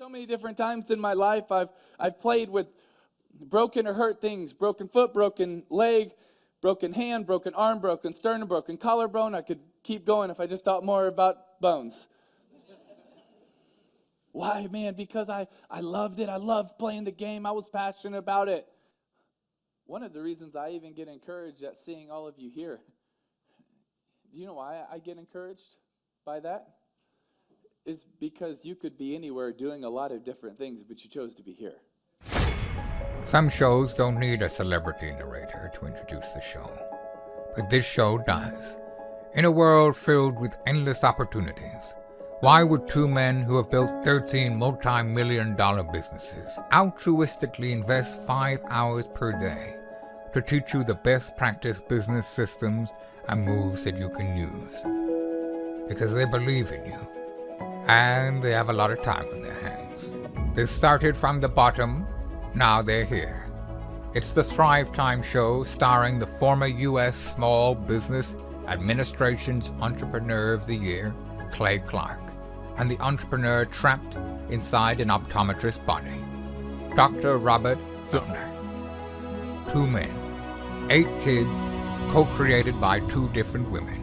So many different times in my life, I've played with broken or hurt things, broken foot, broken leg, broken hand, broken arm, broken sternum, broken collarbone. I could keep going if I just thought more about bones. Why, man? Because I loved it. I loved playing the game. I was passionate about it. One of the reasons I even get encouraged at seeing all of you here. Do you know why I get encouraged by that? Is because you could be anywhere doing a lot of different things, but you chose to be here. Some shows don't need a celebrity narrator to introduce the show, but this show does. In a world filled with endless opportunities, why would two men who have built 13 multi-million-dollar businesses altruistically invest 5 hours per day to teach you the best practice business systems and moves that you can use? Because they believe in you. And they have a lot of time on their hands. They started from the bottom, now they're here. It's the Thrive Time Show starring the former U.S. Small Business Administration's Entrepreneur of the Year, Clay Clark, and the entrepreneur trapped inside an optometrist's body, Dr. Robert Zillner. 2 men, 8 kids, co-created by 2 different women.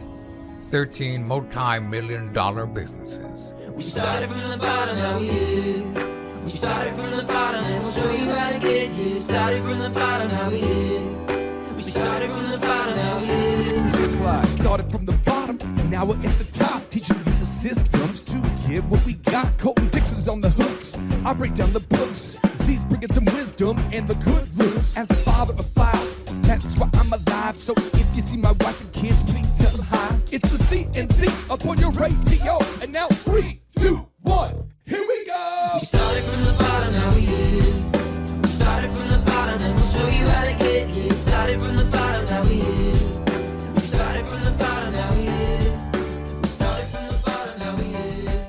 13 multi-million-dollar businesses. We started from the bottom, now we're here. We started from the bottom, and we'll show you how to get here. Started from the bottom, now we're here. We started from the bottom, now we're here. Started from the bottom, and now we're at the top, teaching you the systems to get what we got. Colton Dixon's on the hooks. I break down the books. Z's bringing some wisdom and the good looks. As the father of 5, that's why I'm alive. So if you see my wife and kids, please tell them hi. It's the CNC up on your radio, and now 3, 2, 1, here we go. We started from the bottom, now we're here. We started from the bottom, and we'll show you how to get here. Started from the bottom, now we're here. We started from the bottom, now we're here. We started from the bottom, now we're here.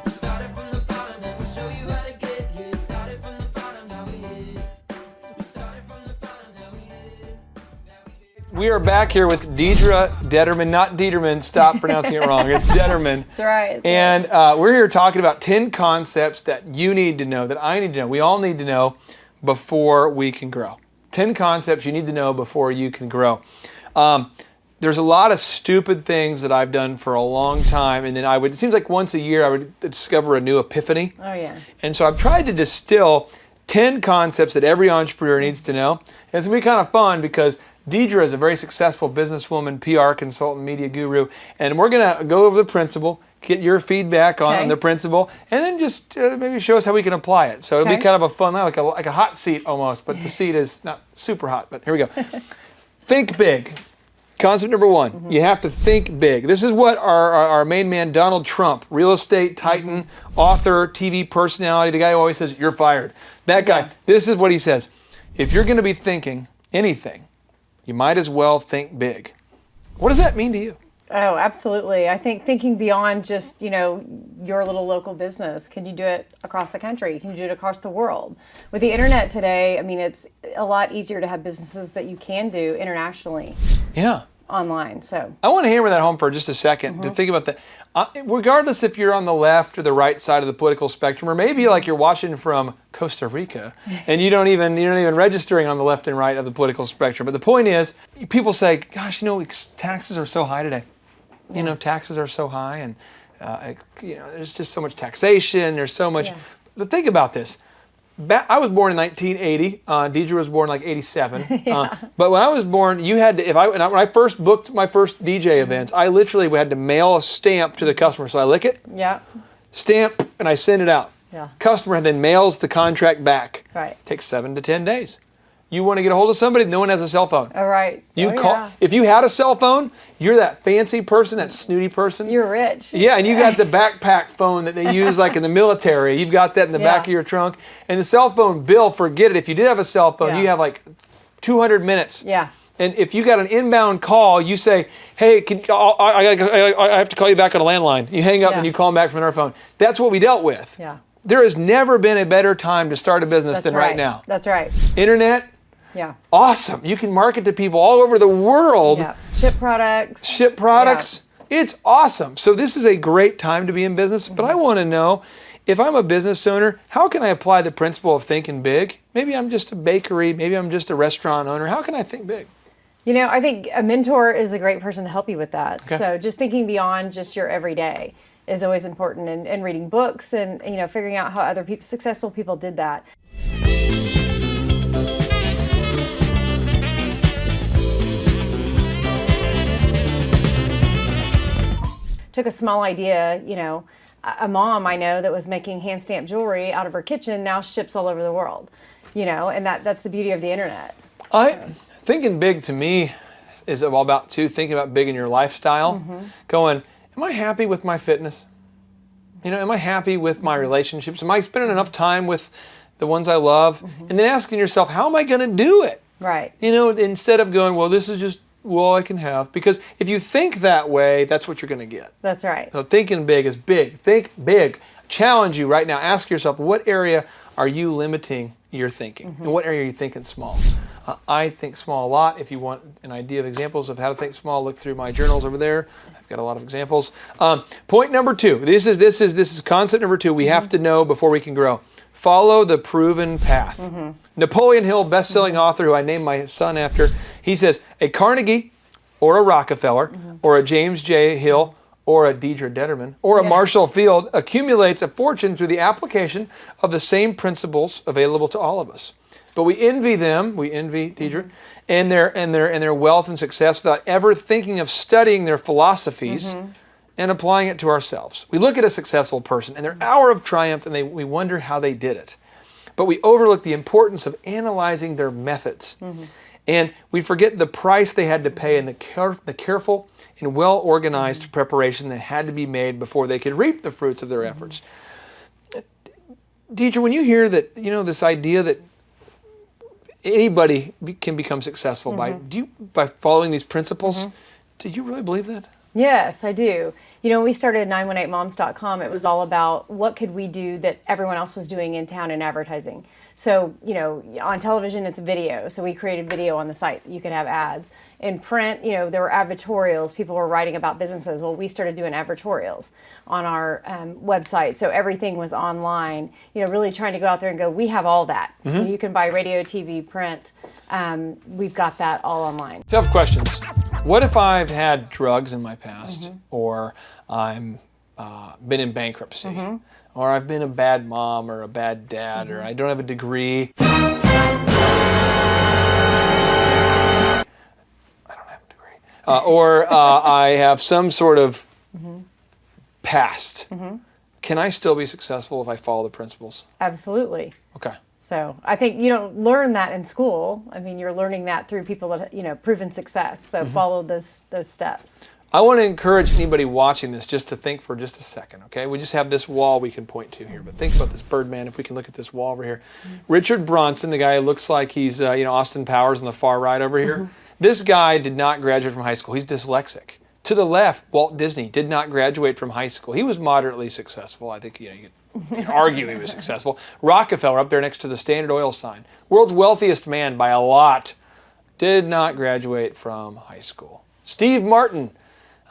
We started from the bottom, and we'll show you how to get here. Started from the bottom, now we're here. We started from the bottom, now we're here. We are back here with Deedra Determan, not Determan. Stop pronouncing it wrong. It's Determan. That's right. And we're here talking about 10 concepts that you need to know, that I need to know, we all need to know before we can grow. 10 concepts you need to know before you can grow. There's a lot of stupid things that I've done for a long time, and then it seems like once a year I would discover a new epiphany. Oh, yeah. And so I've tried to distill 10 concepts that every entrepreneur needs to know. And it's going to be kind of fun because Deedra is a very successful businesswoman, PR consultant, media guru, and we're going to go over the principle, get your feedback on the principle, and then just maybe show us how we can apply it. So it'll be kind of a fun, like a hot seat almost, but the seat is not super hot, but here we go. Think big. Concept number 1, you have to think big. This is what our main man, Donald Trump, real estate titan, author, TV personality, the guy who always says, you're fired. That guy, this is what he says. If you're going to be thinking anything, you might as well think big. What does that mean to you? Oh, absolutely. I think thinking beyond just, your little local business. Can you do it across the country? Can you do it across the world? With the internet today, I mean, it's a lot easier to have businesses that you can do internationally. Yeah. Online, so. I want to hammer that home for just a second to think about that. Regardless if you're on the left or the right side of the political spectrum, or maybe like you're watching from Costa Rica and you're not even registering on the left and right of the political spectrum. But the point is, people say, gosh, taxes are so high today. Taxes are so high, and there's just so much taxation. There's so much. But think about this. I was born in 1980. Deedra was born like 87. But when I was born, you had to. When I first booked my first DJ events, I literally had to mail a stamp to the customer. So I lick it, stamp, and I send it out. Customer then mails the contract back. Right. Takes 7 to 10 days. You want to get a hold of somebody, no one has a cell phone. All right. If you had a cell phone, you're that fancy person, that snooty person. You're rich. Yeah, and you got the backpack phone that they use like in the military. You've got that in the back of your trunk. And the cell phone bill, forget it. If you did have a cell phone, you have like 200 minutes. Yeah. And if you got an inbound call, you say, hey, I have to call you back on a landline. You hang up and you call them back from their phone. That's what we dealt with. Yeah. There has never been a better time to start a business than right now. That's right. Internet. Yeah. Awesome. You can market to people all over the world. Yeah. Ship products. It's awesome. So this is a great time to be in business, but I want to know, if I'm a business owner, how can I apply the principle of thinking big? Maybe I'm just a bakery, maybe I'm just a restaurant owner. How can I think big? You know, I think a mentor is a great person to help you with that. Okay. So just thinking beyond just your everyday is always important, and reading books and, you know, figuring out how other people, successful people did that. Took a small idea, you know, a mom I know that was making hand stamped jewelry out of her kitchen now ships all over the world, you know, and that's the beauty of the internet. Thinking big to me is all about thinking about big in your lifestyle. Going, am I happy with my fitness? You know, am I happy with my relationships? Am I spending enough time with the ones I love? And then asking yourself, how am I going to do it? Right. You know, instead of going, well, this is just all I can have. Because if you think that way, that's what you're going to get. That's right. So thinking big is big. Think big. Challenge you right now. Ask yourself, what area are you limiting your thinking? And what area are you thinking small? I think small a lot. If you want an idea of examples of how to think small, look through my journals over there. I've got a lot of examples. Point number 2. This is concept number 2. We have to know before we can grow. Follow the proven path. Napoleon Hill, best-selling author who I named my son after, he says, a Carnegie or a Rockefeller or a James J. Hill or a Deedra Determan or a Marshall Field accumulates a fortune through the application of the same principles available to all of us. But we envy them, Deedra, and their wealth and success without ever thinking of studying their philosophies and applying it to ourselves. We look at a successful person and their hour of triumph and we wonder how they did it. But we overlook the importance of analyzing their methods. And we forget the price they had to pay and the careful and well-organized preparation that had to be made before they could reap the fruits of their efforts. Deedra, when you hear that, you know, this idea that anybody can become successful by following these principles, do you really believe that? Yes, I do. You know, when we started 918moms.com, it was all about what could we do that everyone else was doing in town in advertising. So, you know, on television, it's video. So we created video on the site. You could have ads. In print, you know, there were advertorials. People were writing about businesses. Well, we started doing advertorials on our website. So everything was online, you know, really trying to go out there and go, we have all that. You can buy radio, TV, print. We've got that all online. Tough questions. What if I've had drugs in my past, or I'm been in bankruptcy, or I've been a bad mom or a bad dad, or I don't have a degree? Or I have some sort of past. Can I still be successful if I follow the principles? Absolutely. Okay. So I think you don't learn that in school. I mean, you're learning that through people that, you know, proven success. So follow those steps. I want to encourage anybody watching this just to think for just a second, okay? We just have this wall we can point to here, but think about this Birdman, if we can look at this wall over here. Richard Branson, the guy who looks like he's, you know, Austin Powers on the far right over here. This guy did not graduate from high school. He's dyslexic. To the left, Walt Disney did not graduate from high school. He was moderately successful. I think, you know, you could argue he was successful. Rockefeller, up there next to the Standard Oil sign, world's wealthiest man by a lot, did not graduate from high school. Steve Martin,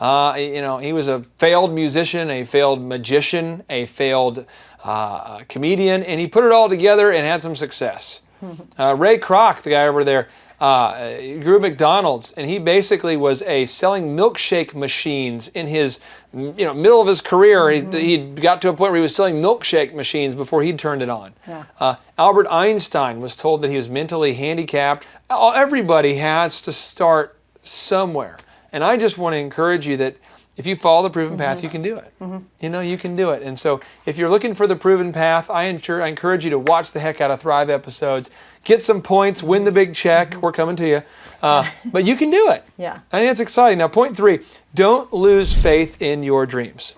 you know, he was a failed musician, a failed magician, a failed comedian, and he put it all together and had some success. Ray Kroc, the guy over there, he grew McDonald's, and he basically was selling milkshake machines in his, you know, middle of his career. He got to a point where he was selling milkshake machines before he turned it on. Albert Einstein was told that he was mentally handicapped. Everybody has to start somewhere. And I just want to encourage you that if you follow the proven path, you can do it. You know, you can do it. And so if you're looking for the proven path, I encourage you to watch the heck out of Thrive episodes. Get some points, win the big check. We're coming to you. But you can do it. Yeah. I think that's exciting. Now, point 3, don't lose faith in your dreams.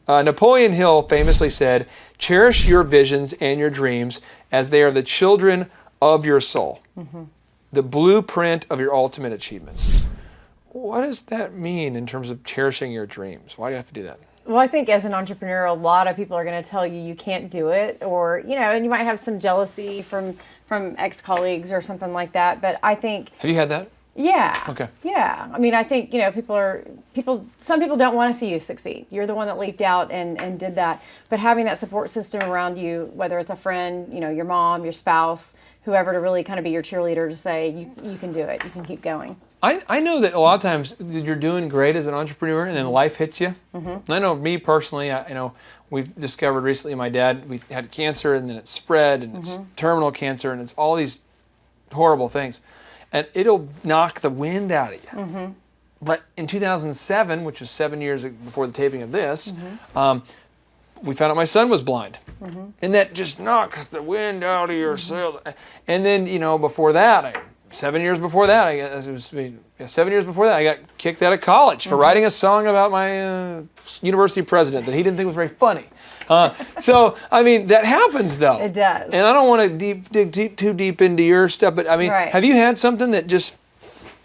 Napoleon Hill famously said, cherish your visions and your dreams as they are the children of your soul, the blueprint of your ultimate achievements. What does that mean in terms of cherishing your dreams? Why do you have to do that? Well, I think as an entrepreneur, a lot of people are going to tell you you can't do it, or, you know, and you might have some jealousy from ex-colleagues or something like that. But I think... Have you had that? Yeah. Okay. Yeah. I mean, I think, some people don't want to see you succeed. You're the one that leaped out and did that. But having that support system around you, whether it's a friend, your mom, your spouse, whoever, to really kind of be your cheerleader to say, you can do it. You can keep going. I know that a lot of times you're doing great as an entrepreneur and then life hits you. And I know me personally, we've discovered recently my dad, we had cancer and then it spread and it's terminal cancer and it's all these horrible things. And it'll knock the wind out of you. But in 2007, which was 7 years before the taping of this, we found out my son was blind. And that just knocks the wind out of your sails. And then, before that, 7 years before that, I guess it was 7 years before that, I got kicked out of college for writing a song about my university president that he didn't think was very funny. So, I mean, that happens though. It does. And I don't want to dig too deep into your stuff, but I mean, have you had something that just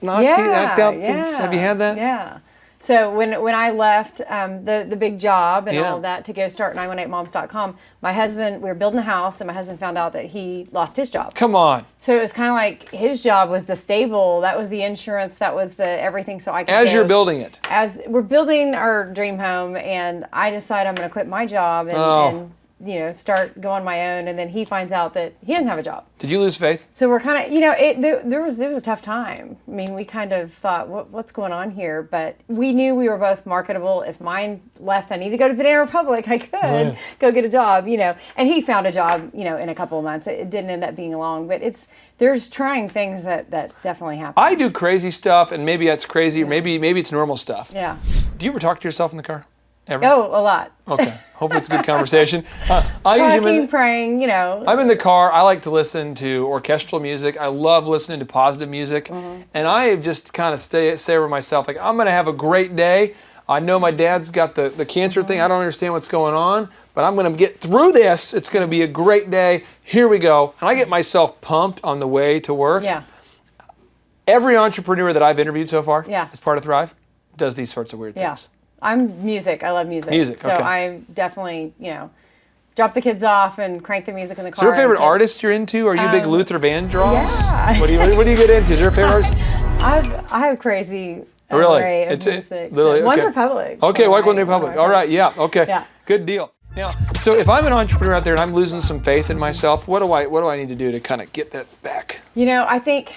knocked you out? Have you had that? Yeah. So when I left the big job and all of that to go start 918moms.com, my husband, we were building a house and my husband found out that he lost his job. Come on. So it was kind of like his job was the stable, that was the insurance, that was the everything. So I could As you're building it. As we're building our dream home, and I decide I'm going to quit my job and start going my own, and then he finds out that he doesn't have a job. Did you lose faith? So we're kind of, there was a tough time. I mean, we kind of thought, what's going on here? But we knew we were both marketable. If mine left, I need to go to Banana Republic, I could go get a job, And he found a job, in a couple of months. It didn't end up being long, but there's trying things that definitely happen. I do crazy stuff, and maybe that's crazy, or maybe it's normal stuff. Yeah. Do you ever talk to yourself in the car? Ever? Oh, a lot. Okay. Hopefully it's a good conversation. Talking, praying, I'm in the car. I like to listen to orchestral music. I love listening to positive music. And I just kind of say over myself, like, I'm going to have a great day. I know my dad's got the cancer thing. I don't understand what's going on, but I'm going to get through this. It's going to be a great day. Here we go. And I get myself pumped on the way to work. Yeah. Every entrepreneur that I've interviewed so far as part of Thrive does these sorts of weird things. I'm music. I love music. Music, so okay. I definitely, drop the kids off and crank the music in the car. Is there a favorite artist you're into? Are you a big Luther Vandross? Yeah. What do you get into? Is there a favorite artist? I have crazy Really? array of music. Literally, One okay. Republic. Okay, One Republic. All right, yeah, okay. Yeah. Good deal. Now, so if I'm an entrepreneur out there and I'm losing some faith in myself, what do I need to do to kind of get that back? I think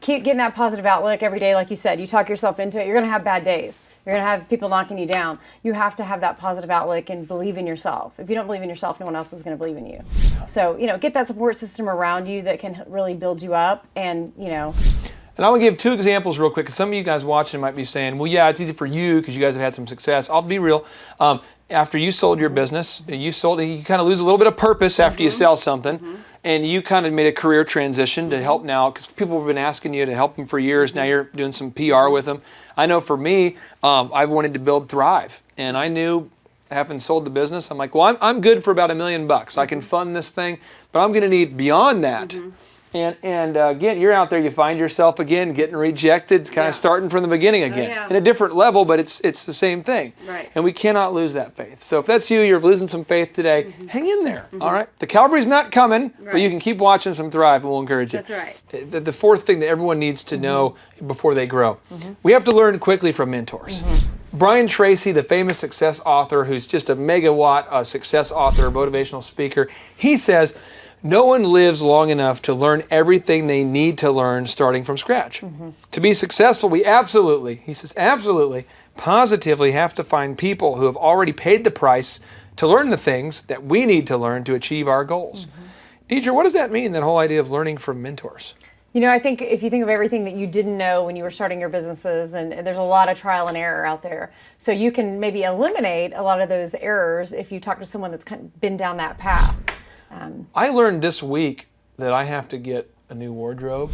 keep getting that positive outlook every day. Like you said, you talk yourself into it. You're going to have bad days. You're going to have people knocking you down. You have to have that positive outlook and believe in yourself. If you don't believe in yourself, no one else is going to believe in you. So, get that support system around you that can really build you up and. And I want to give two examples real quick, because some of you guys watching might be saying, well, yeah, it's easy for you because you guys have had some success. I'll be real. After you sold your business, you kind of lose a little bit of purpose after you sell something. And you kind of made a career transition to help now, because people have been asking you to help them for years. Now you're doing some PR with them. I know for me, I've wanted to build Thrive. And I knew, having sold the business, I'm like, well, I'm good for about $1 million. I can fund this thing, but I'm going to need beyond that. And again, you're out there, you find yourself again getting rejected, kind of starting from the beginning again. In a different level, but it's the same thing. Right. And we cannot lose that faith. So if that's you, you're losing some faith today, hang in there, all right? The Calvary's not coming, but you can keep watching some Thrive and we'll encourage you. That's right. The fourth thing that everyone needs to know before they grow, we have to learn quickly from mentors. Brian Tracy, the famous success author, who's just a megawatt success author, motivational speaker, he says, no one lives long enough to learn everything they need to learn starting from scratch. To be successful, we absolutely positively have to find people who have already paid the price to learn the things that we need to learn to achieve our goals. Deedra, what does that mean, that whole idea of learning from mentors? I think if you think of everything that you didn't know when you were starting your businesses, and there's a lot of trial and error out there. So you can maybe eliminate a lot of those errors if you talk to someone that's kind of been down that path. I learned this week that I have to get a new wardrobe,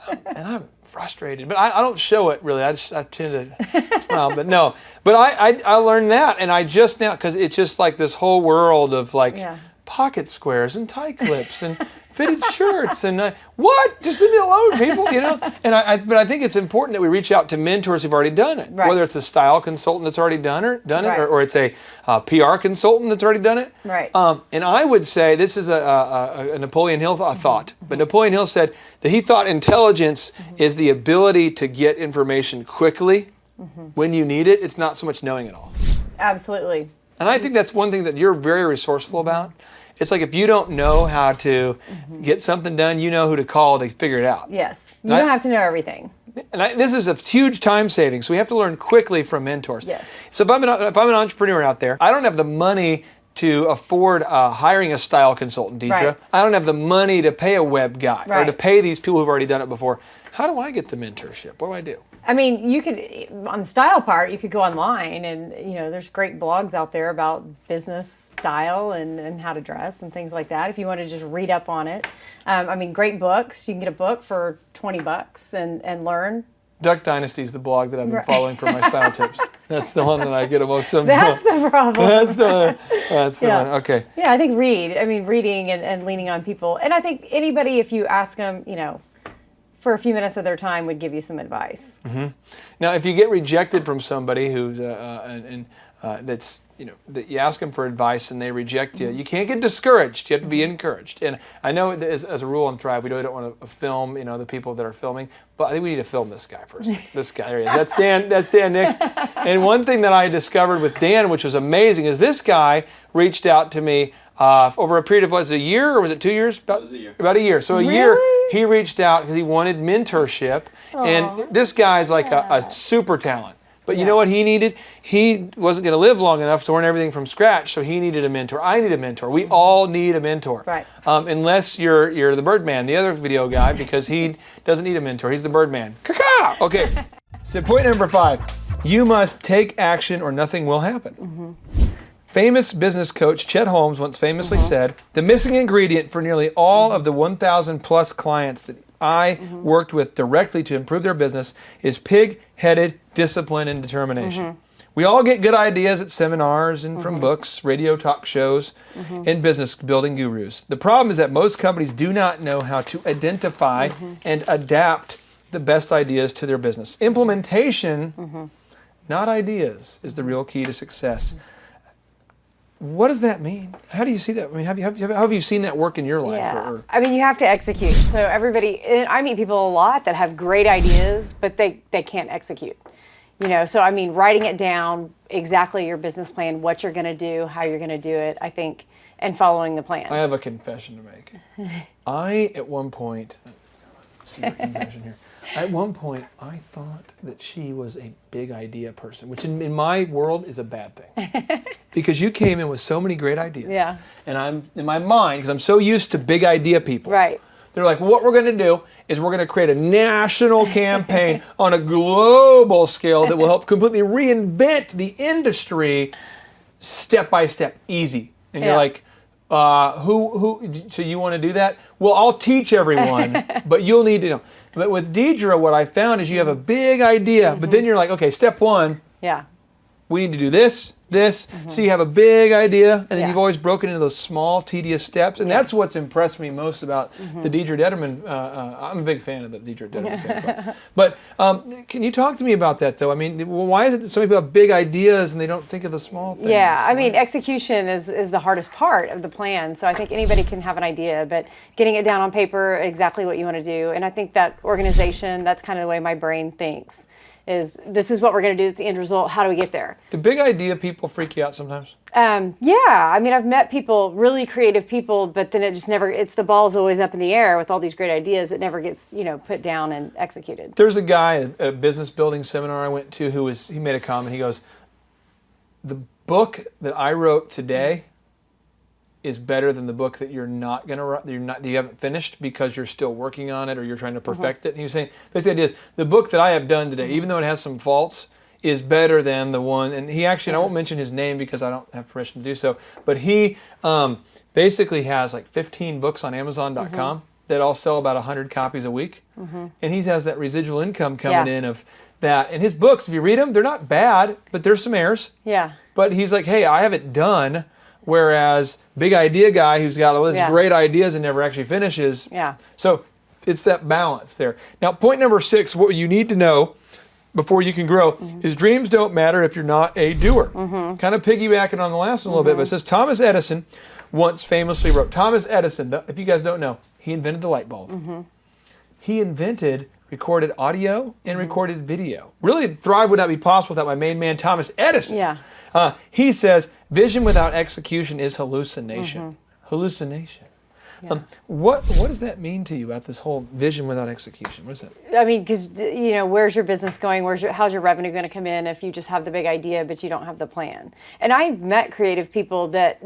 and I'm frustrated. But I don't show it really. I tend to smile, but no. But I learned that, and I just now, because it's just like this whole world of like pocket squares and tie clips and fitted shirts and what? Just leave me alone, people, you know? But I think it's important that we reach out to mentors who've already done it, Right. whether it's a style consultant that's already done it, Right. or it's a PR consultant that's already done it. Right. And I would say this is a Napoleon Hill thought, but Napoleon Hill said that he thought intelligence is the ability to get information quickly when you need it. It's not so much knowing it all. Absolutely. And I think that's one thing that you're very resourceful about. It's like if you don't know how to get something done, you know who to call to figure it out. Yes. You don't have to know everything. And this is a huge time saving, so we have to learn quickly from mentors. Yes. So if I'm an entrepreneur out there, I don't have the money to afford hiring a style consultant, Deedra. Right. I don't have the money to pay a web guy or Right. to pay these people who've already done it before. How do I get the mentorship? What do I do? I mean, you could, on the style part, you could go online and, you know, there's great blogs out there about business style and how to dress and things like that if you want to just read up on it. I mean, great books. You can get a book for $20 and learn. Duck Dynasty is the blog that I've been following for my style tips. That's the one that I get the most of. That's the problem. That's the Yeah. one. Okay. Yeah, I think reading and leaning on people. And I think anybody, if you ask them, you know, for a few minutes of their time would give you some advice. Now, if you get rejected from somebody who's that's, you know, that you ask them for advice and they reject you, you can't get discouraged. You have to be encouraged. And I know that as a rule on Thrive, we really don't want to film, you know, the people that are filming, but I think we need to film this guy first. This guy, there he is. That's Dan. That's Dan Nix. And one thing that I discovered with Dan, which was amazing, is this guy reached out to me over a period of, was it a year or was it 2 years? About, it was a year. About a year. So a year, he reached out because he wanted mentorship. And this guy's like a super talent. But you know what he needed? He wasn't going to live long enough to learn everything from scratch, so he needed a mentor. I need a mentor. We all need a mentor. Right. Unless you're the Birdman, the other video guy, because he doesn't need a mentor. He's the Birdman. Caca! Okay. So point number 5. You must take action or nothing will happen. Famous business coach Chet Holmes once famously said, the missing ingredient for nearly all of the 1,000 plus clients that I worked with directly to improve their business is pig-headed discipline and determination. We all get good ideas at seminars and from books, radio talk shows, and business building gurus. The problem is that most companies do not know how to identify and adapt the best ideas to their business. Implementation, not ideas, is the real key to success. What does that mean? How do you see that? I mean, how have you seen that work in your life? Yeah. I mean, you have to execute. So I meet people a lot that have great ideas, but they can't execute. You know, so I mean, writing it down, exactly your business plan, what you're going to do, how you're going to do it, I think, and following the plan. I have a confession to make. I, at one point, secret confession here. At one point, I thought that she was a big idea person, which in my world is a bad thing. Because you came in with so many great ideas. Yeah. And I'm, in my mind, because I'm so used to big idea people. Right. They're like, what we're going to do is we're going to create a national campaign on a global scale that will help completely reinvent the industry step by step, easy. And you're like, so you want to do that? Well, I'll teach everyone, but you'll need to know. But with Deedra, what I found is you have a big idea, but then you're like, okay, step 1, we need to do this. So you have a big idea, and then you've always broken into those small, tedious steps, and that's what's impressed me most about the Deedra Determan. I'm a big fan of the Deedra Determan. But can you talk to me about that, though? I mean, why is it that so many people have big ideas and they don't think of the small things? Yeah, I mean, execution is the hardest part of the plan. So I think anybody can have an idea, but getting it down on paper, exactly what you want to do, and I think that organization, that's kind of the way my brain thinks. Is this is what we're going to do, it's the end result, how do we get there? Do big idea people freak you out sometimes? Yeah, I mean, I've met people, really creative people, but then it just never, the ball's always up in the air with all these great ideas. It never gets, put down and executed. There's a guy at a business building seminar I went to he made a comment. He goes, the book that I wrote today is better than the book that you're not going to write, that you haven't finished because you're still working on it or you're trying to perfect it. And he was saying, basically the idea is, the book that I have done today, even though it has some faults, is better than the one, and he actually, and I won't mention his name because I don't have permission to do so, but he basically has like 15 books on Amazon.com that all sell about 100 copies a week. And he has that residual income coming in of that. And his books, if you read them, they're not bad, but there's some errors. Yeah. But he's like, hey, I have it done Whereas big idea guy who's got all these Yeah. great ideas and never actually finishes. Yeah. So it's that balance there. Now, point number 6, what you need to know before you can grow is dreams don't matter if you're not a doer. Kind of piggybacking on the last one a little bit, but it says Thomas Edison once famously wrote, Thomas Edison, if you guys don't know, he invented the light bulb. He invented recorded audio and recorded video. Really, Thrive would not be possible without my main man, Thomas Edison. Yeah. He says, vision without execution is hallucination. Hallucination. Yeah. What does that mean to you about this whole vision without execution? What is that? I mean, because where's your business going? How's your revenue going to come in if you just have the big idea but you don't have the plan? And I've met creative people that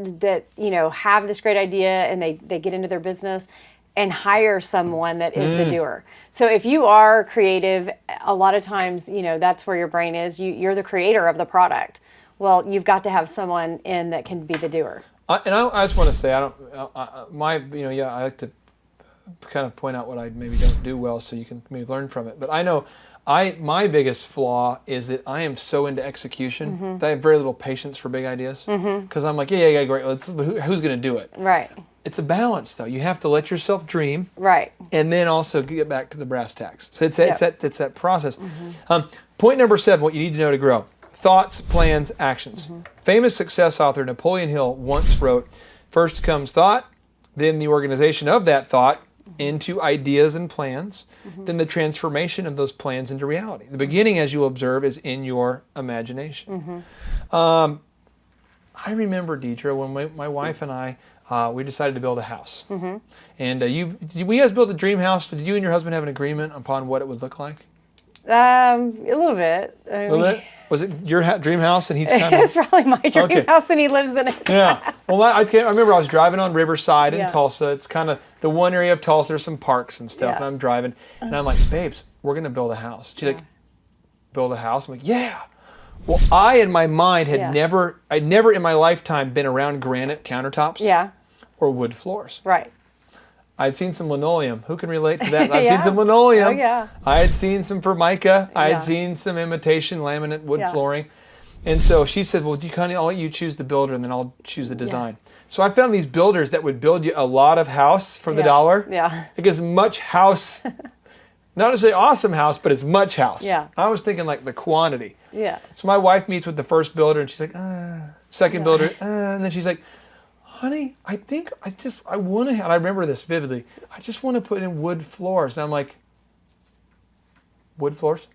have this great idea and they get into their business and hire someone that is the doer. So if you are creative, a lot of times that's where your brain is. You're the creator of the product. Well, you've got to have someone in that can be the doer. I just want to say, I like to kind of point out what I maybe don't do well so you can maybe learn from it. But I know my biggest flaw is that I am so into execution that I have very little patience for big ideas. Because I'm like, yeah, great. Who's going to do it? Right. It's a balance, though. You have to let yourself dream. Right. And then also get back to the brass tacks. So it's that process. Point number 7, what you need to know to grow. Thoughts, plans, actions. Famous success author Napoleon Hill once wrote, first comes thought, then the organization of that thought into ideas and plans, then the transformation of those plans into reality. The beginning, as you observe, is in your imagination. I remember, Deedra, when my wife and I, we decided to build a house. And we guys built a dream house. Did you and your husband have an agreement upon what it would look like? A little bit. Was it your dream house and he's kind of... It's probably my dream house and he lives in it. Yeah. Well, I remember I was driving on Riverside in Yeah. Tulsa. It's kind of the one area of Tulsa. There's some parks and stuff. Yeah. And I'm driving and I'm like, babes, we're going to build a house. She's like, build a house? I'm like, yeah. Well, I in my mind had I'd never in my lifetime been around granite countertops or wood floors. Right. I'd seen some linoleum. Who can relate to that? I've seen some linoleum. Oh, yeah. I had seen some Formica. I Yeah. had seen some imitation laminate wood Yeah. flooring. And so she said, well, I'll let you choose the builder and then I'll choose the design. So I found these builders that would build you a lot of house for the dollar. Yeah. Like as much house, not necessarily awesome house, but as much house. Yeah. I was thinking like the quantity. Yeah. So my wife meets with the first builder and she's like, second builder, and then she's like, honey, I think I want to have, I remember this vividly, I just want to put in wood floors. And I'm like, wood floors?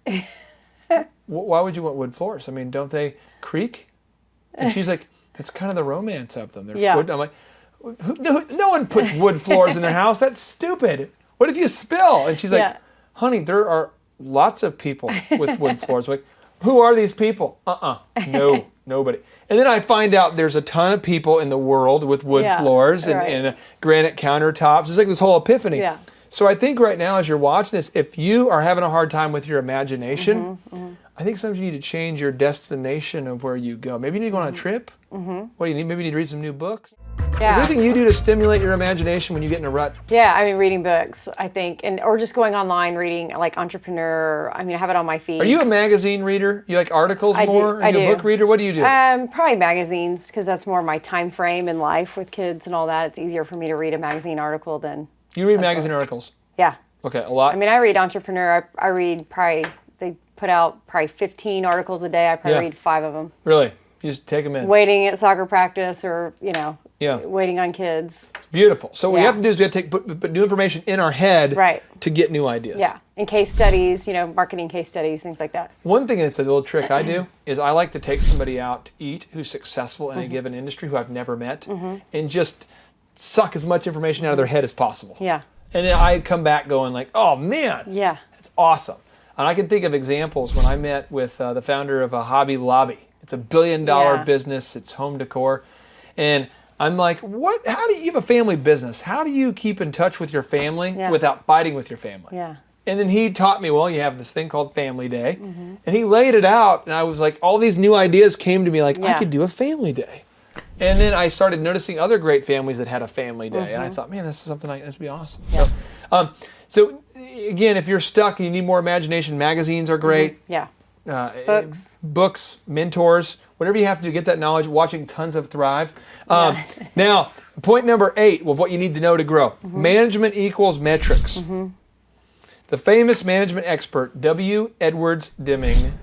Why would you want wood floors? I mean, don't they creak? And she's like, that's kind of the romance of them. They're wood. I'm like, no one puts wood floors in their house. That's stupid. What if you spill? And she's like, honey, there are lots of people with wood floors. I'm like, who are these people? No, nobody. And then I find out there's a ton of people in the world with wood floors and granite countertops. It's like this whole epiphany. Yeah. So I think right now as you're watching this, if you are having a hard time with your imagination, I think sometimes you need to change your destination of where you go. Maybe you need to go on a trip. What do you need? Maybe you need to read some new books. Is there anything you do to stimulate your imagination when you get in a rut? Yeah, I mean, reading books, I think, or just going online, reading like Entrepreneur. I mean, I have it on my feed. Are you a magazine reader? You like articles more? I Are you do. a book reader? What do you do? Probably magazines, because that's more my time frame in life with kids and all that. It's easier for me to read a magazine article than... You read magazine articles? Yeah. Okay, a lot? I mean, I read Entrepreneur. I read probably, they put out probably 15 articles a day. I probably read 5 of them. Really? You just take them in? Waiting at soccer practice or, waiting on kids. It's beautiful. So what we have to do is we have to put new information in our head to get new ideas. Yeah, and case studies, marketing case studies, things like that. One thing that's a little trick I do is I like to take somebody out to eat who's successful in a given industry who I've never met and just suck as much information out of their head as possible. Yeah. And then I come back going like, oh man, it's awesome. And I can think of examples when I met with the founder of Hobby Lobby. It's a $1 billion business. It's home decor. And I'm like, how do you have a family business? How do you keep in touch with your family without fighting with your family? Yeah. And then he taught me, well, you have this thing called Family Day. And he laid it out. And I was like, all these new ideas came to me like, I could do a family day. And then I started noticing other great families that had a family day. And I thought, man, this is something this would be awesome. Yeah. So again, if you're stuck and you need more imagination, magazines are great. Yeah. Books, mentors, whatever you have to do, get that knowledge, watching tons of Thrive. Now, point number 8 of what you need to know to grow. Management equals metrics. The famous management expert, W. Edwards Deming,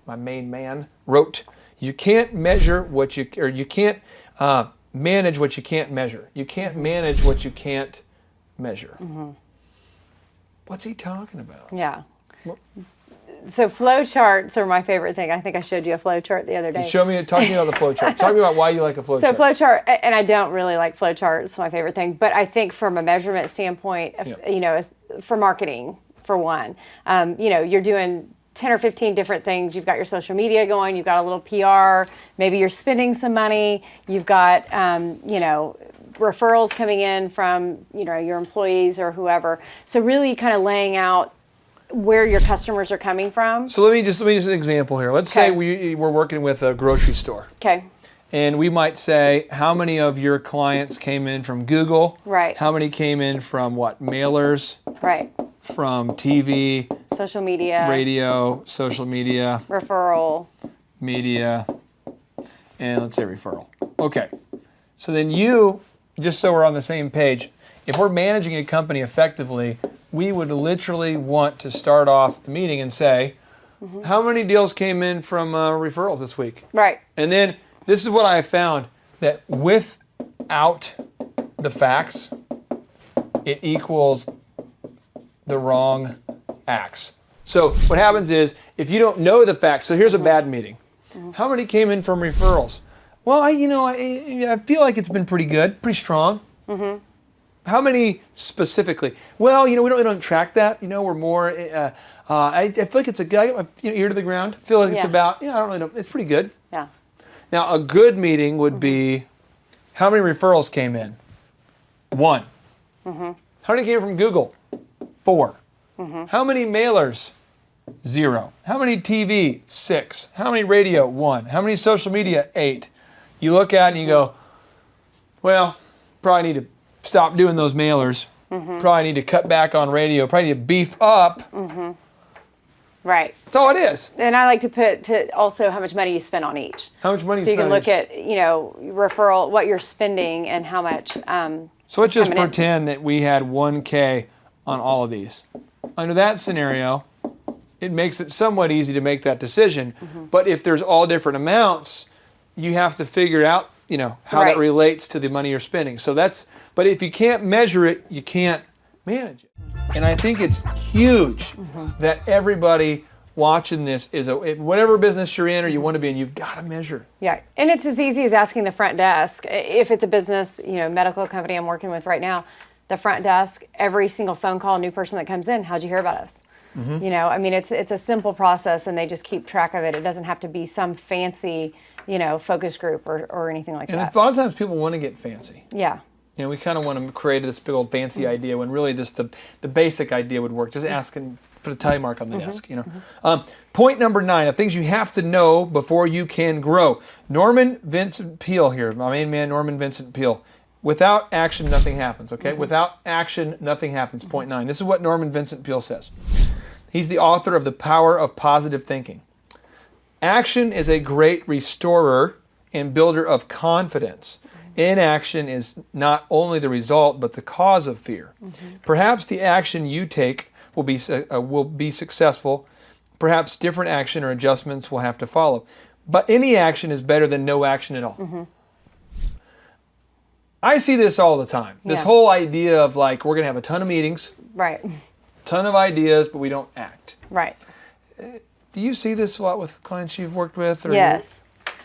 my main man, wrote, you can't measure what you can't manage what you can't measure. You can't manage what you can't measure. What's he talking about? Yeah. So flow charts are my favorite thing. I think I showed you a flow chart the other day. Talk to me about the flow chart. Talk to me about why you like a flow chart. So flow chart, and I don't really like flow charts, it's my favorite thing, but I think from a measurement standpoint, for marketing, for one, you're doing 10 or 15 different things. You've got your social media going, you've got a little PR, maybe you're spending some money, you've got, referrals coming in from, your employees or whoever. So really kind of laying out where your customers are coming from. So let me just an example here. Let's say we're working with a grocery store. Okay. And we might say, how many of your clients came in from Google? Right. How many came in from what? Mailers? Right. From TV? Social media. Radio, social media. Referral. Media. And let's say referral. Okay. So then you, just so we're on the same page, if we're managing a company effectively, we would literally want to start off the meeting and say, how many deals came in from referrals this week? Right. And then this is what I found, that without the facts, it equals the wrong acts. So what happens is, if you don't know the facts, so here's a bad meeting. How many came in from referrals? Well, I feel like it's been pretty good, pretty strong. How many specifically? Well, we don't track that. We're more. I feel like it's a good. I got my ear to the ground. I feel like it's about. I don't really know. It's pretty good. Yeah. Now, a good meeting would be, how many referrals came in? 1. How many came from Google? 4. How many mailers? 0. How many TV? 6. How many radio? 1. How many social media? 8. You look at it and you go, well, probably need to stop doing those mailers. Probably need to cut back on radio. Probably need to beef up. Right. That's all it is. And I like to put also how much money you spend on each. How much money so you can look at, referral, what you're spending and how much. So let's just pretend that we had 1K on all of these. Under that scenario, it makes it somewhat easy to make that decision. But if there's all different amounts, you have to figure out, how that relates to the money you're spending. So but if you can't measure it, you can't manage it. And I think it's huge that everybody watching this is whatever business you're in or you want to be in, you've got to measure. Yeah, and it's as easy as asking the front desk. If it's a business, medical company I'm working with right now, the front desk, every single phone call, new person that comes in, how'd you hear about us? It's a simple process and they just keep track of it. It doesn't have to be some fancy, focus group or anything like that. And a lot of times people want to get fancy. Yeah. We kind of want to create this big old fancy idea when really just the basic idea would work. Just ask and put a tally mark on the desk, Point number 9 of things you have to know before you can grow. Norman Vincent Peale here, my main man, Norman Vincent Peale. Without action, nothing happens, okay? Without action, nothing happens. Point 9. This is what Norman Vincent Peale says. He's the author of The Power of Positive Thinking. Action is a great restorer and builder of confidence. Inaction is not only the result, but the cause of fear. Perhaps the action you take will be successful. Perhaps different action or adjustments will have to follow. But any action is better than no action at all. I see this all the time. This whole idea of we're going to have a ton of meetings. Right. Ton of ideas, but we don't act. Right. Do you see this a lot with clients you've worked with? Yes.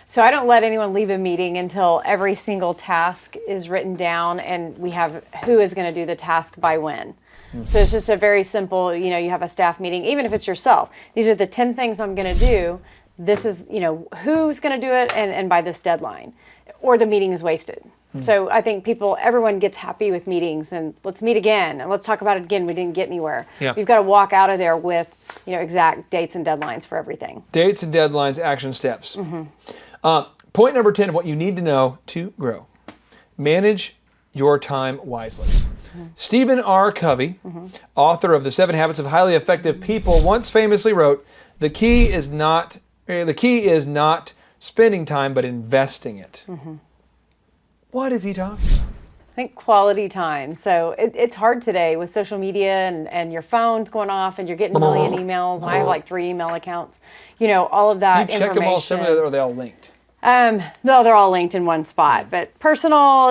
So I don't let anyone leave a meeting until every single task is written down and we have who is going to do the task by when. So it's just a very simple, you have a staff meeting, even if it's yourself. These are the 10 things I'm going to do. This is, who's going to do it and by this deadline. Or the meeting is wasted. So I think everyone gets happy with meetings and let's meet again and let's talk about it again. We didn't get anywhere. Yeah. We've got to walk out of there with, exact dates and deadlines for everything. Dates and deadlines, action steps. Point number 10 of what you need to know to grow. Manage your time wisely. Stephen R. Covey, author of The 7 Habits of Highly Effective People, once famously wrote, the key is not spending time, but investing it. What is he talking about? I think quality time. So it's hard today with social media and your phone's going off and you're getting a million emails, and I have like 3 email accounts. All of that Do you check them all separately, or are they all linked? No, they're all linked in one spot. But personal,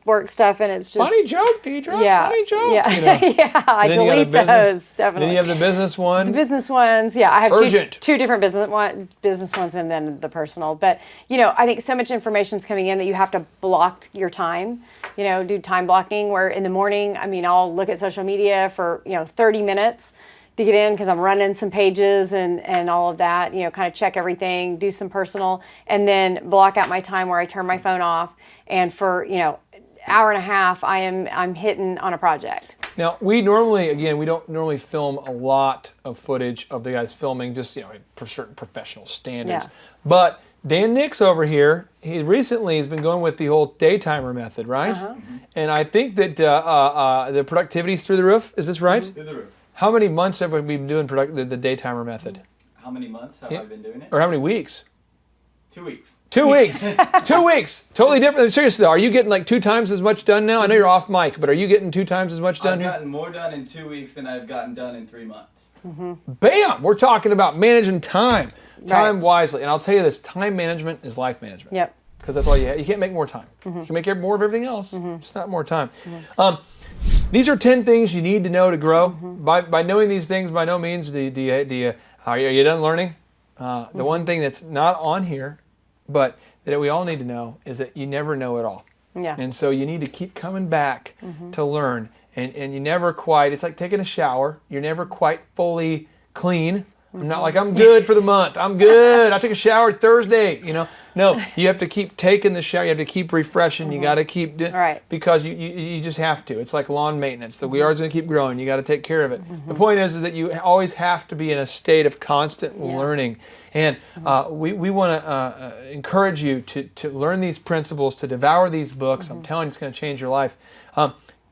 work stuff, and it's just Funny joke, Deedra. Yeah, Funny joke. yeah, yeah. I delete those definitely. Then you have the business one. The business ones, yeah. I have Urgent. two different business ones, and then the personal. But I think so much information is coming in that you have to block your time. Do time blocking. Where in the morning, I'll look at social media for 30 minutes to get in because I'm running some pages and all of that, kind of check everything, do some personal, and then block out my time where I turn my phone off. And for, hour and a half, I'm hitting on a project. Now, we don't normally film a lot of footage of the guys filming, just, for certain professional standards. Yeah. But Dan Nix over here, he recently has been going with the whole daytimer method, right? And I think that the productivity's through the roof. Is this right? Through the roof. How many months have we been doing the daytimer method? How many months have I been doing it? Or how many weeks? 2 weeks. 2 weeks. 2 weeks. Totally different. Seriously though, are you getting like 2 times as much done now? I know you're off mic, but are you getting 2 times as much done? I've gotten more done in 2 weeks than I've gotten done in 3 months. Bam! We're talking about managing time wisely. And I'll tell you this, time management is life management. Yep. Because that's all you have. You can't make more time. You can make more of everything else. It's not more time. These are 10 things you need to know to grow. By knowing these things, by no means are you done learning? The one thing that's not on here, but that we all need to know, is that you never know it all. Yeah. And so you need to keep coming back to learn. And you never quite, it's like taking a shower. You're never quite fully clean. I'm not like, I'm good for the month. I'm good. I took a shower Thursday, No, you have to keep taking the shower. You have to keep refreshing. You got to keep doing because you just have to. It's like lawn maintenance. The yard's going to keep growing. You got to take care of it. The point is that you always have to be in a state of constant learning. And we want to encourage you to learn these principles, to devour these books. I'm telling you, it's going to change your life.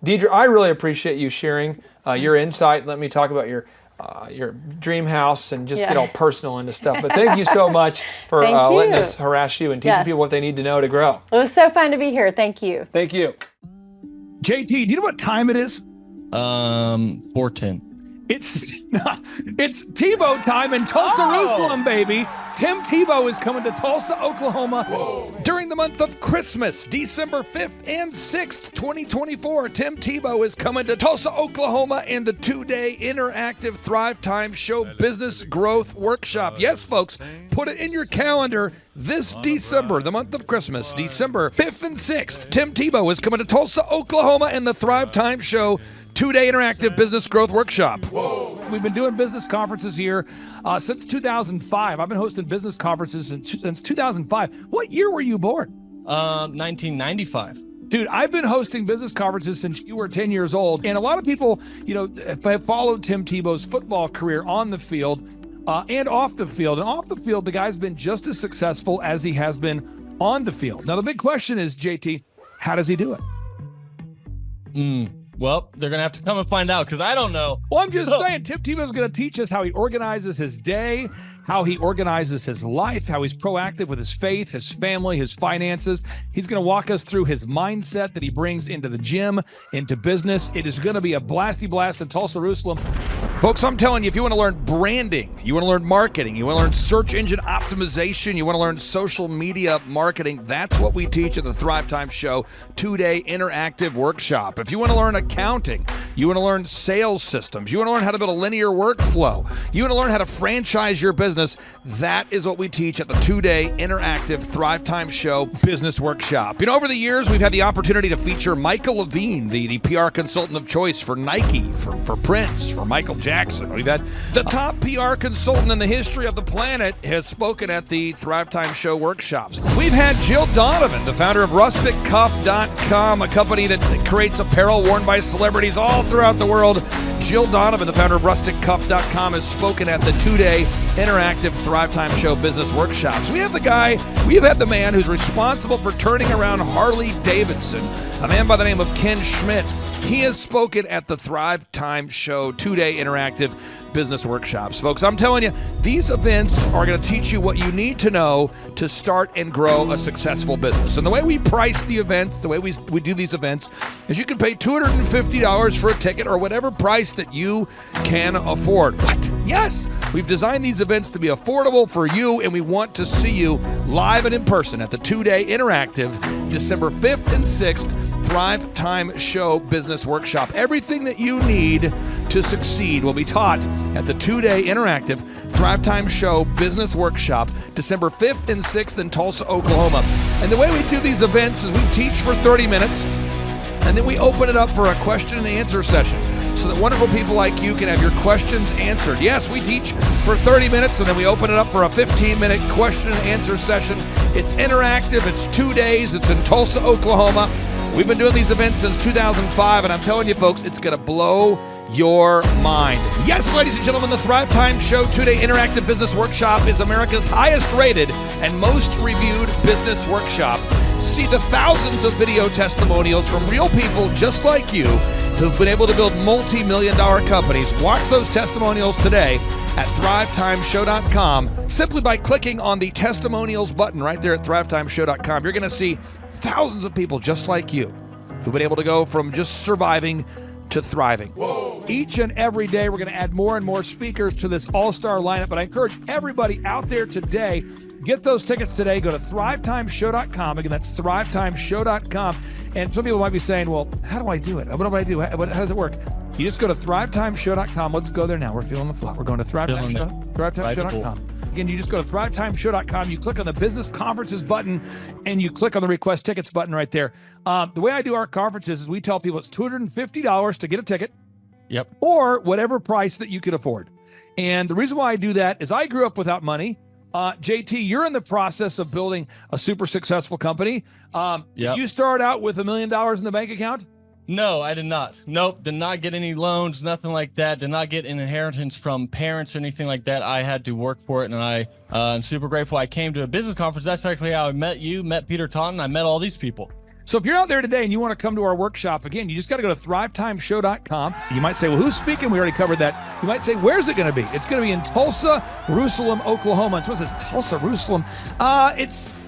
Deedra, I really appreciate you sharing your insight. Let me talk about your dream house and just get all personal into stuff. But thank you so much for letting us harass you and teaching people what they need to know to grow. It was so fun to be here. Thank you. Thank you. JT, do you know what time it is? 4:10. It's Tebow time in Tulsa, Jerusalem, baby. Tim Tebow is coming to Tulsa, Oklahoma. During the month of Christmas, December 5th and 6th, 2024, Tim Tebow is coming to Tulsa, Oklahoma in the 2-day interactive Thrive Time Show Business Growth Workshop. Yes, folks, put it in your calendar. This December, the month of Christmas, December 5th and 6th, Tim Tebow is coming to Tulsa, Oklahoma in the Thrive Time Show 2-day interactive business growth workshop. We've been doing business conferences here since 2005. I've been hosting business conferences since 2005. What year were you born? 1995. Dude, I've been hosting business conferences since you were 10 years old. And a lot of people, have followed Tim Tebow's football career on the field and off the field. And off the field, the guy's been just as successful as he has been on the field. Now, the big question is, JT, how does he do it? Well, they're going to have to come and find out because I don't know. Well, I'm just saying, Tim Tebow's going to teach us how he organizes his day, how he organizes his life, how he's proactive with his faith, his family, his finances. He's going to walk us through his mindset that he brings into the gym, into business. It is going to be a blasty blast in Tulsa, Jerusalem. Folks, I'm telling you, if you want to learn branding, you want to learn marketing, you want to learn search engine optimization, you want to learn social media marketing, that's what we teach at the Thrive Time Show 2-day interactive workshop. If you want to learn accounting, you want to learn sales systems, you want to learn how to build a linear workflow, you want to learn how to franchise your business, that is what we teach at the 2-day interactive Thrive Time Show business workshop. Over the years, we've had the opportunity to feature Michael Levine, the PR consultant of choice for Nike, for Prince, for Michael Jackson. We've had the top PR consultant in the history of the planet has spoken at the Thrive Time Show workshops. We've had Jill Donovan, the founder of RusticCuff.com, a company that creates apparel worn by celebrities all throughout the world. Jill Donovan, the founder of RusticCuff.com, has spoken at the two-day interactive Thrive Time Show business workshops. We have the man who's responsible for turning around Harley Davidson, a man by the name of Ken Schmidt. He has spoken at the Thrive Time Show two-day interactive business workshops. Folks, I'm telling you, these events are going to teach you what you need to know to start and grow a successful business. And the way we price the events, the way we do these events, is you can pay $250 for a ticket or whatever price that you can afford. What? Yes, we've designed these events to be affordable for you, and we want to see you live and in person at the two-day interactive December 5th and 6th Thrive Time Show Business Workshop. Everything that you need to succeed will be taught at the two-day interactive Thrive Time Show Business Workshop, December 5th and 6th in Tulsa, Oklahoma. And the way we do these events is we teach for 30 minutes, and then we open it up for a question and answer session so that wonderful people like you can have your questions answered. Yes, we teach for 30 minutes, and then we open it up for a 15-minute question and answer session. It's interactive. It's 2 days. It's in Tulsa, Oklahoma. We've been doing these events since 2005, and I'm telling you, folks, it's going to blow your mind. Yes, ladies and gentlemen, the Thrive Time Show two-day interactive business workshop is America's highest rated and most reviewed business workshop. See the thousands of video testimonials from real people just like you who've been able to build multi-million-dollar companies. Watch those testimonials today at thrivetimeshow.com simply by clicking on the testimonials button right there at thrivetimeshow.com. You're going to see thousands of people just like you who've been able to go from just surviving to thriving. Whoa. Each and every day, we're going to add more and more speakers to this all-star lineup, but I encourage everybody out there today, get those tickets today. Go to thrivetimeshow.com. Again, that's thrivetimeshow.com. And some people might be saying, well, how do I do it? What do I do? How does it work? You just go to thrivetimeshow.com. Let's go there now. We're feeling the flow. We're going to thrivetimeshow.com. Again, you just go to thrivetimeshow.com. You click on the business conferences button, and you click on the request tickets button right there. The way I do our conferences is we tell people it's $250 to get a ticket. Yep. Or whatever price that you can afford. And the reason why I do that is I grew up without money. JT, you're in the process of building a super successful company. Yep. Did you start out with $1 million in the bank account? No, I did not. Nope, did not get any loans, nothing like that. Did not get an inheritance from parents or anything like that. I had to work for it, and I'm super grateful. I came to a business conference. That's actually how I met you, met Peter Taunton. I met all these people. So if you're out there today and you want to come to our workshop, again, you just got to go to thrivetimeshow.com. You might say, well, who's speaking? We already covered that. You might say, where's it going to be? It's going to be in Tulsa, Jerusalem, Oklahoma. And someone says, Tulsa, Jerusalem.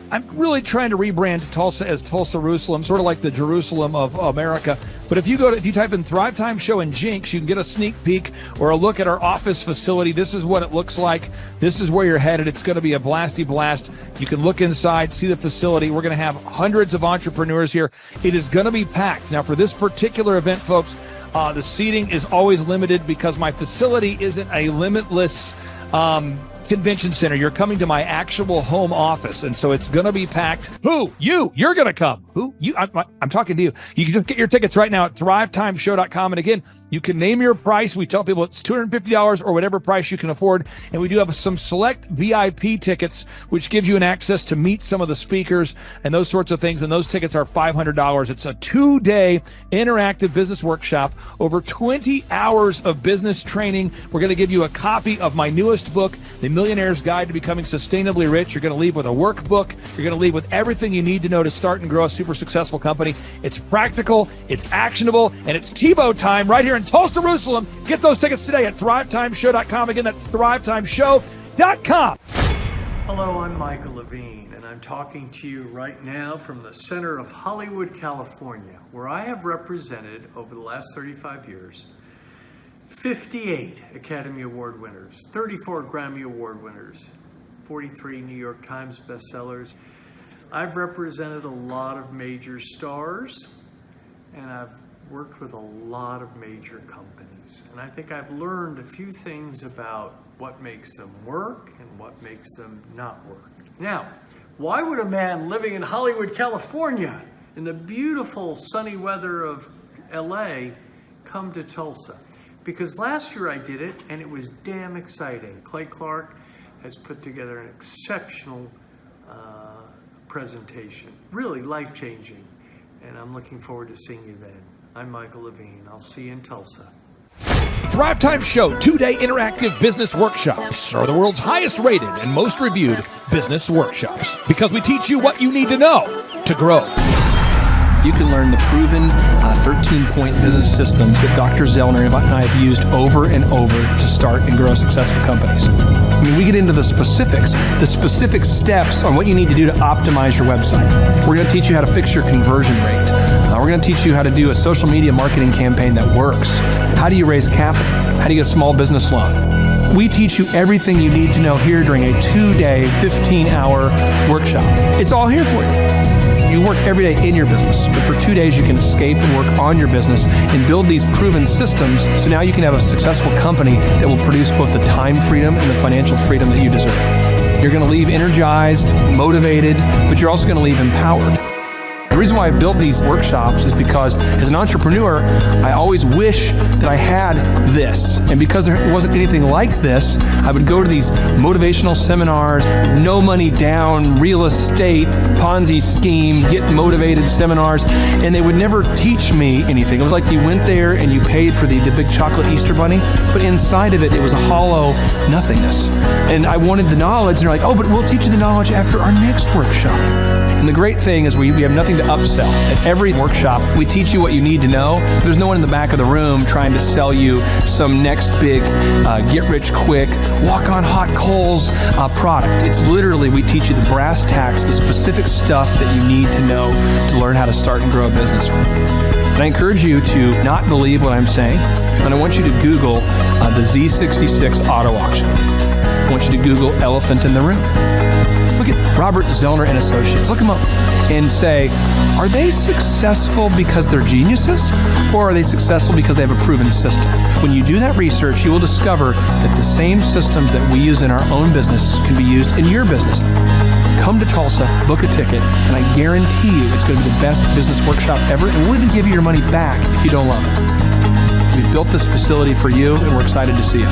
I'm really trying to rebrand Tulsa as Tulsa, Jerusalem, sort of like the Jerusalem of America. But if you type in Thrive Time Show and Jinx, you can get a sneak peek or a look at our office facility. This is what it looks like. This is where you're headed. It's going to be a blasty blast. You can look inside, see the facility. We're going to have hundreds of entrepreneurs here. It is going to be packed. Now, for this particular event, folks, the seating is always limited because my facility isn't a limitless convention center. You're coming to my actual home office, and so it's going to be packed. Who? You're going to come. Who? You? I'm talking to you. You can just get your tickets right now at thrivetimeshow.com. And again, you can name your price. We tell people it's $250 or whatever price you can afford. And we do have some select VIP tickets, which gives you an access to meet some of the speakers and those sorts of things. And those tickets are $500. It's a 2-day interactive business workshop, over 20 hours of business training. We're going to give you a copy of my newest book, The Millionaire's Guide to Becoming Sustainably Rich. You're going to leave with a workbook. You're going to leave with everything you need to know to start and grow a super successful company. It's practical, it's actionable, and it's Tebow time right here in Tulsa, Jerusalem. Get those tickets today at thrivetimeshow.com. Again, that's thrivetimeshow.com. Hello, I'm Michael Levine, and I'm talking to you right now from the center of Hollywood, California, where I have represented over the last 35 years 58 Academy Award winners, 34 Grammy Award winners, 43 New York Times bestsellers. I've represented a lot of major stars, and I've worked with a lot of major companies. And I think I've learned a few things about what makes them work and what makes them not work. Now, why would a man living in Hollywood, California, in the beautiful sunny weather of LA, come to Tulsa? Because last year I did it, and it was damn exciting. Clay Clark has put together an exceptional presentation, really life-changing, and I'm looking forward to seeing you then. I'm Michael Levine. I'll see you in Tulsa. Thrive Time Show 2-day interactive business workshops are the world's highest rated and most reviewed business workshops because we teach you what you need to know to grow. You can learn the proven 13-point business systems that Dr. Zellner and I have used over and over to start and grow successful companies. I mean, we get into the specific steps on what you need to do to optimize your website. We're going to teach you how to fix your conversion rate. We're going to teach you how to do a social media marketing campaign that works. How do you raise capital? How do you get a small business loan? We teach you everything you need to know here during a 2-day, 15-hour workshop. It's all here for you. You work every day in your business, but for 2 days you can escape and work on your business and build these proven systems so now you can have a successful company that will produce both the time freedom and the financial freedom that you deserve. You're going to leave energized, motivated, but you're also going to leave empowered. The reason why I've built these workshops is because as an entrepreneur, I always wish that I had this. And because there wasn't anything like this, I would go to these motivational seminars, no money down, real estate, Ponzi scheme, get motivated seminars, and they would never teach me anything. It was like you went there and you paid for the big chocolate Easter bunny, but inside of it, it was a hollow nothingness. And I wanted the knowledge, and they're like, oh, but we'll teach you the knowledge after our next workshop. And the great thing is we have nothing to upsell. At every workshop, we teach you what you need to know. There's no one in the back of the room trying to sell you some next big get-rich-quick, walk-on-hot-coals product. It's literally, we teach you the brass tacks, the specific stuff that you need to know to learn how to start and grow a business. And I encourage you to not believe what I'm saying, and I want you to Google the Z66 auto auction. I want you to Google elephant in the room. Look at Robert Zellner and Associates. Look them up and say, are they successful because they're geniuses, or are they successful because they have a proven system? When you do that research, you will discover that the same systems that we use in our own business can be used in your business. Come to Tulsa, book a ticket, and I guarantee you it's going to be the best business workshop ever, and we'll even give you your money back if you don't love it. We've built this facility for you, and we're excited to see you.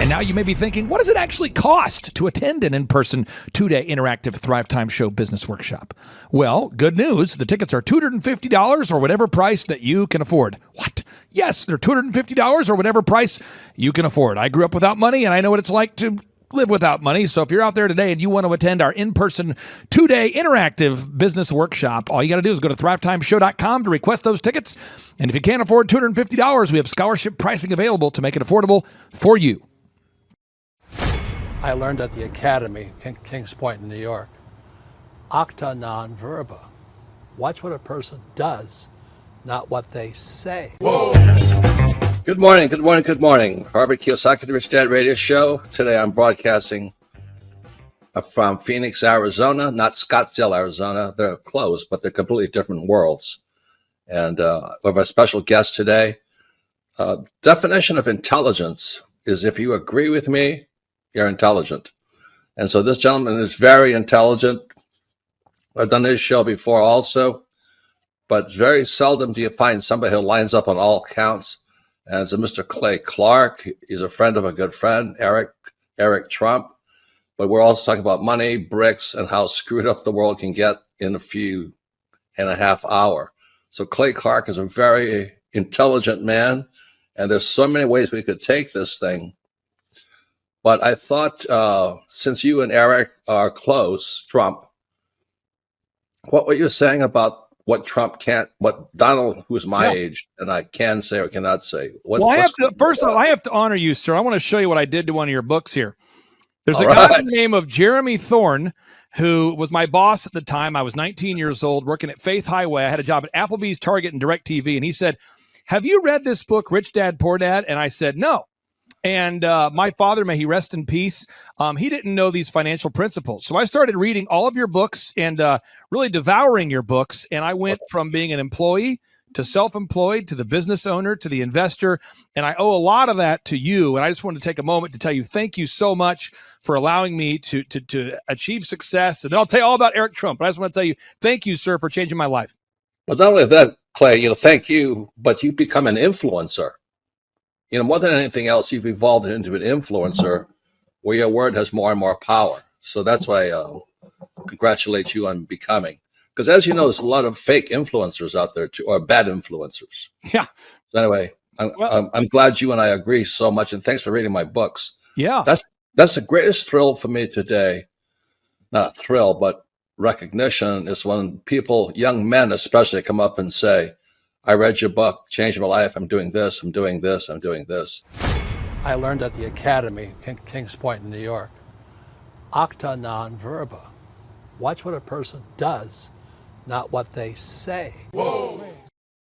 And now you may be thinking, what does it actually cost to attend an in-person 2-day interactive Thrive Time Show business workshop? Well, good news. The tickets are $250 or whatever price that you can afford. What? Yes, they're $250 or whatever price you can afford. I grew up without money, and I know what it's like to live without money. So if you're out there today and you want to attend our in-person 2-day interactive business workshop, all you got to do is go to thrivetimeshow.com to request those tickets. And if you can't afford $250, we have scholarship pricing available to make it affordable for you. I learned at the Academy, Kings Point in New York, acta non verba. Watch what a person does, not what they say. Whoa. Good morning, good morning, good morning. Robert Kiyosaki, the Rich Dad Radio Show. Today I'm broadcasting from Phoenix, Arizona, not Scottsdale, Arizona. They're close, but they're completely different worlds. And we have a special guest today. Definition of intelligence is if you agree with me, you're intelligent. And so this gentleman is very intelligent. I've done his show before also, but very seldom do you find somebody who lines up on all counts. And it's a Mr. Clay Clark. He's a friend of a good friend, Eric Trump. But we're also talking about money, bricks, and how screwed up the world can get in a few and a half hour. So Clay Clark is a very intelligent man, and there's so many ways we could take this thing. But I thought, since you and Eric are close, Trump, what were you saying about what Trump can't, what Donald, who's my age, and I can say or cannot say? First of all, I have to honor you, sir. I want to show you what I did to one of your books here. There's a guy by the name of Jeremy Thorne, who was my boss at the time. I was 19 years old, working at Faith Highway. I had a job at Applebee's, Target, and DirecTV. And he said, have you read this book, Rich Dad, Poor Dad? And I said, no. And my father, may he rest in peace, he didn't know these financial principles. So I started reading all of your books and really devouring your books. And I went from being an employee to self-employed to the business owner to the investor. And I owe a lot of that to you. And I just wanted to take a moment to tell you thank you so much for allowing me to achieve success. And then I'll tell you all about Eric Trump. But I just want to tell you thank you, sir, for changing my life. But not only that, Clay, thank you, but you become an influencer. More than anything else, you've evolved into an influencer where your word has more and more power. So that's why I congratulate you on becoming. Because as you know, there's a lot of fake influencers out there too, or bad influencers. Yeah. So anyway, I'm glad you and I agree so much, and thanks for reading my books. Yeah. That's the greatest thrill for me today. Not a thrill, but recognition is when people, young men especially, come up and say, I read your book, changed my life. I'm doing this, I'm doing this, I'm doing this. I learned at the Academy, Kings Point in New York, acta non verba. Watch what a person does, not what they say. Whoa.